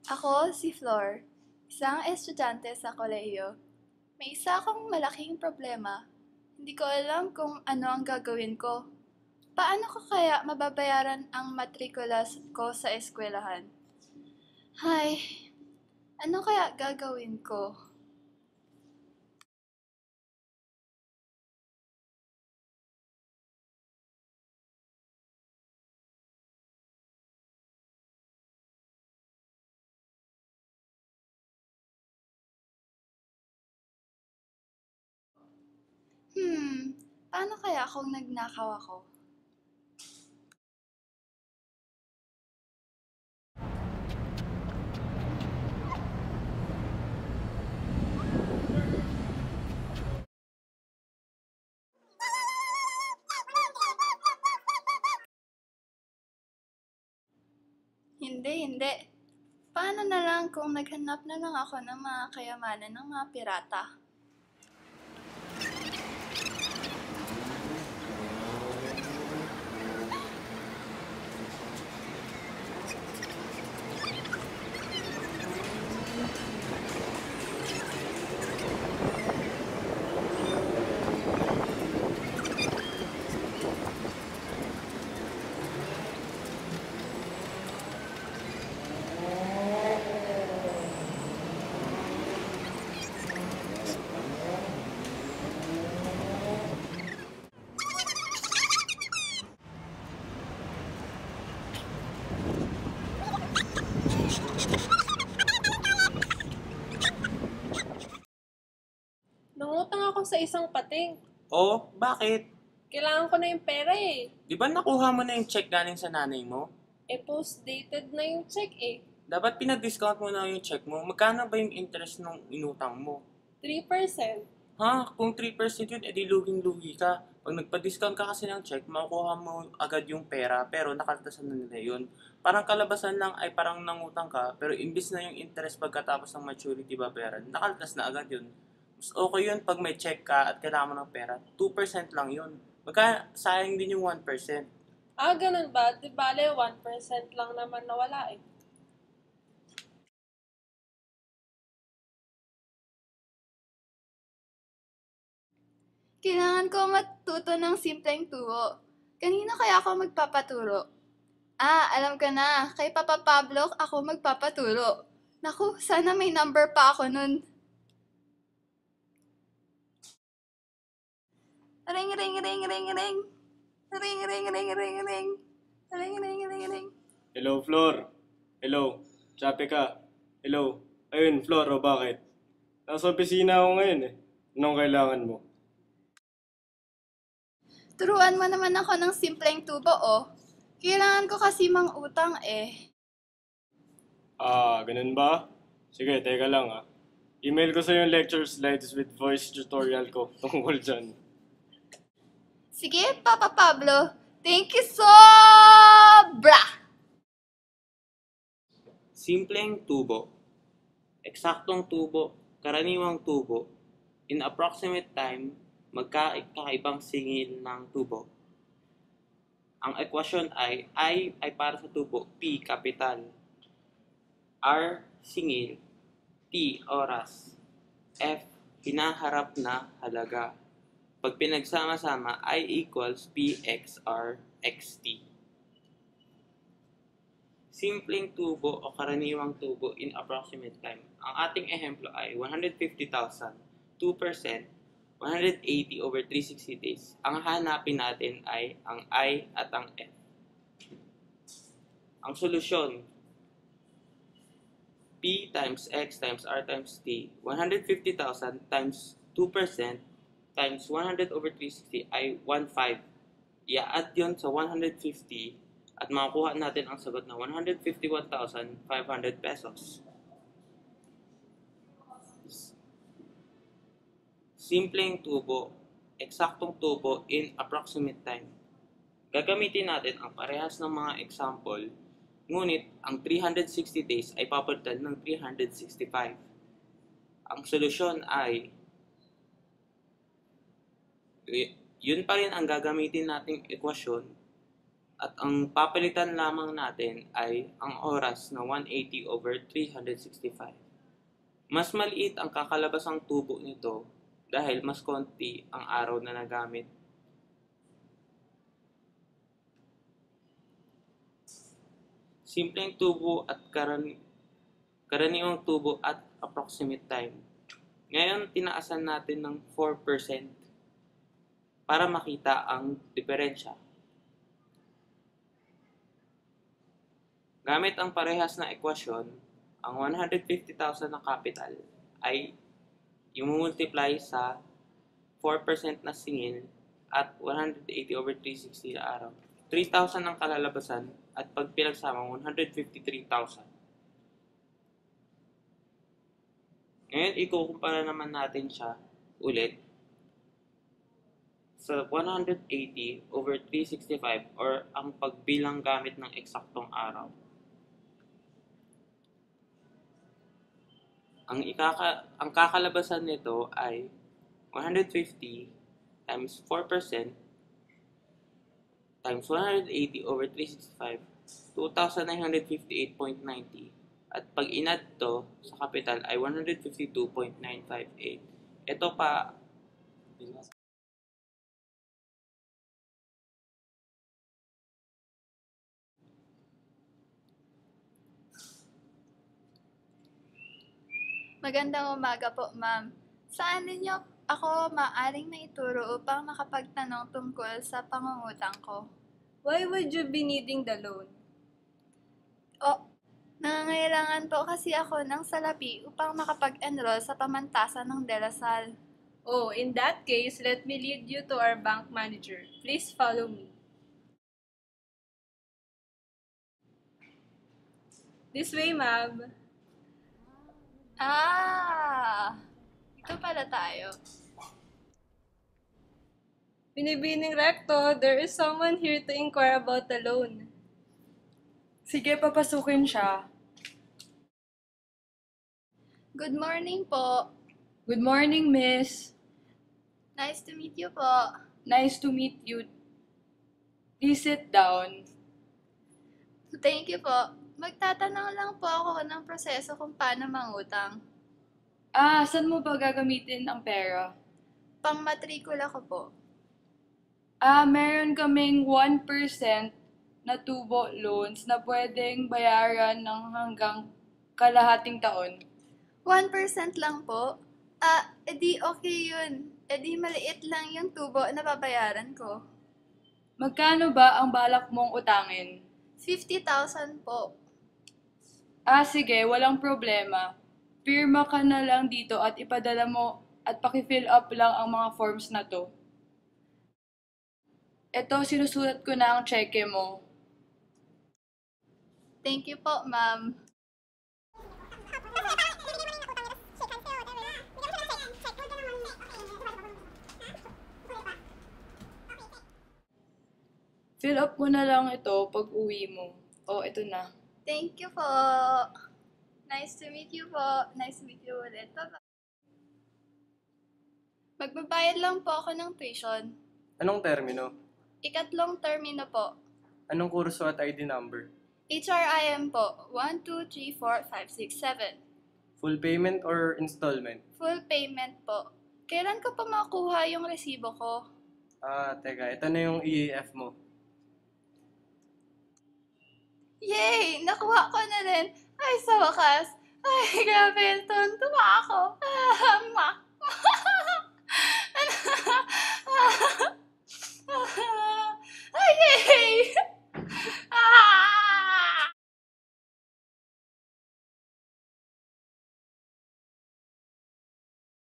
Ako si Flor, isang estudyante sa kolehiyo. May isa akong malaking problema. Hindi ko alam kung ano ang gagawin ko. Paano ko kaya mababayaran ang matrikula ko sa eskwelahan? Hay, ano kaya gagawin ko? Hmm, paano kaya kung nagnakaw ako? Hindi. Paano na lang kung naghanap na lang ako ng mga kayamanan ng mga pirata? Nangutang ako sa isang pating. Oh, bakit? Kailangan ko na yung pera eh. Di ba nakuha mo na yung check galing sa nanay mo? Post-dated na yung check eh. Dapat pinag-discount mo na yung check mo. Magkano ba yung interest ng inutang mo? 3%. Ha? Kung 3% yun, edi luging-lugi ka. Pag nagpa-discount ka kasi ng check, makukuha mo agad yung pera, pero nakaltasan na nila yun. Parang kalabasan lang ay parang nangutang ka, pero imbis na yung interest pagkatapos ng maturity babayaran, nakaltas na agad yun. Mas okay yun pag may check ka at kailangan mo ng pera, 2% lang yun. Baka sayang din yung 1%. Ganun ba? Di bale, 1% lang naman nawala eh. Kailangan ko matuto ng simpleng turo. Kanino kaya ako magpapaturo? Alam ko na. Kay Papa Pablo ako magpapaturo. Naku, sana may number pa ako nun. Ring, ring, ring, ring, ring. Ring, ring, ring, ring, ring. Ring, ring, ring, ring. Hello, Flor. Hello. Chape ka. Hello. Ayun, Flor, o bakit? Nasa opisina ako ngayon eh. Anong kailangan mo? Turuan mo naman ako ng simpleng tubo, oh. Kailangan ko kasi mang utang eh. Ganun ba? Sige, teka lang ah. Email ko sa yung lecture slides with voice tutorial ko tungkol dyan. Sige, Papa Pablo. Thank you sobra! Simpleng tubo. Eksaktong tubo, karaniwang tubo, in approximate time, magkakaibang singil ng tubo. Ang ekwasyon ay I ay para sa tubo, P kapital, R singil, T oras, F hinaharap na halaga. Pag pinagsama-sama, I equals PXR XT. Simpleng tubo o karaniwang tubo in approximate time. Ang ating ehemplo ay 150,000, 2%, 180 over 360 days. Ang hanapin natin ay ang I at ang F. Ang solusyon, P times X times R times T, 150,000 times 2% times 100 over 360 ay 1.5. I-add yun sa 150 at makukuha natin ang sagot na 151,500 pesos. Simpleng tubo, eksaktong tubo in approximate time. Gagamitin natin ang parehas ng mga example, ngunit ang 360 days ay papalitan ng 365. Ang solusyon ay yun pa rin ang gagamitin nating ekwasyon At ang papalitan lamang natin ay ang oras na 180/365. Mas maliit ang kakalabasang tubo nito dahil mas konti ang araw na nagamit. Simpleng tubo at karaniwang tubo at approximate time. Ngayon, tinaasan natin ng 4% para makita ang diferensya. Gamit ang parehas na ekwasyon, ang 150,000 na capital ay i-multiply sa 4% na singil at 180/360 na araw. 3,000 ang kalalabasan at pag pinagsama 153,000. Ngayon, ikukumpara naman natin siya ulit sa 180/365 or ang pagbilang gamit ng eksaktong araw. Ang kakalabasan nito ay 150 times 4% times 180/365, 2,958.90. At pag inad to sa kapital ay 152.958. Ito pa, Magandang umaga po, ma'am. Saan ninyo ako maaring naituro upang makapagtanong tungkol sa pangungutang ko? Why would you be needing the loan? Nangangailangan po kasi ako ng salapi upang makapag-enroll sa pamantasan ng De La Salle. Oh, in that case, let me lead you to our bank manager. Please follow me. This way, ma'am. Ito pala tayo. Binibining Recto, there is someone here to inquire about the loan. Sige, papasukin siya. Good morning po. Good morning, miss. Nice to meet you po. Nice to meet you. Please sit down. Thank you po. Magtatanong lang po ako ng proseso kung paano mangutang. Saan mo ba gagamitin ang pera? Pang-matrikula ko po. Meron kaming 1% na tubo loans na pwedeng bayaran ng hanggang kalahating taon. 1% lang po? Edi okay yun. Edi maliit lang yung tubo na babayaran ko. Magkano ba ang balak mong utangin? 50,000 po. Sige, walang problema. Pirma ka na lang dito at ipadala mo at paki-fill up lang ang mga forms na to. Ito, sinusulat ko na ang cheque mo. Thank you po, ma'am. Fill up mo na lang ito pag uwi mo. Ito na. Thank you po. Nice to meet you po. Nice to meet you ulit. Bye-bye. Magbabayad lang po ako ng tuition. Anong termino? Ikatlong termino po. Anong kurso at ID number? HRIM po. 1, 2, 3, 4, 5, 6, 7. Full payment or installment? Full payment po. Kailan ko pa makuha yung resibo ko? Teka, ito na yung EAF mo. Yay! Nakuha ko na rin. Ay, sa wakas. Ay, grabe. Tuntua ako.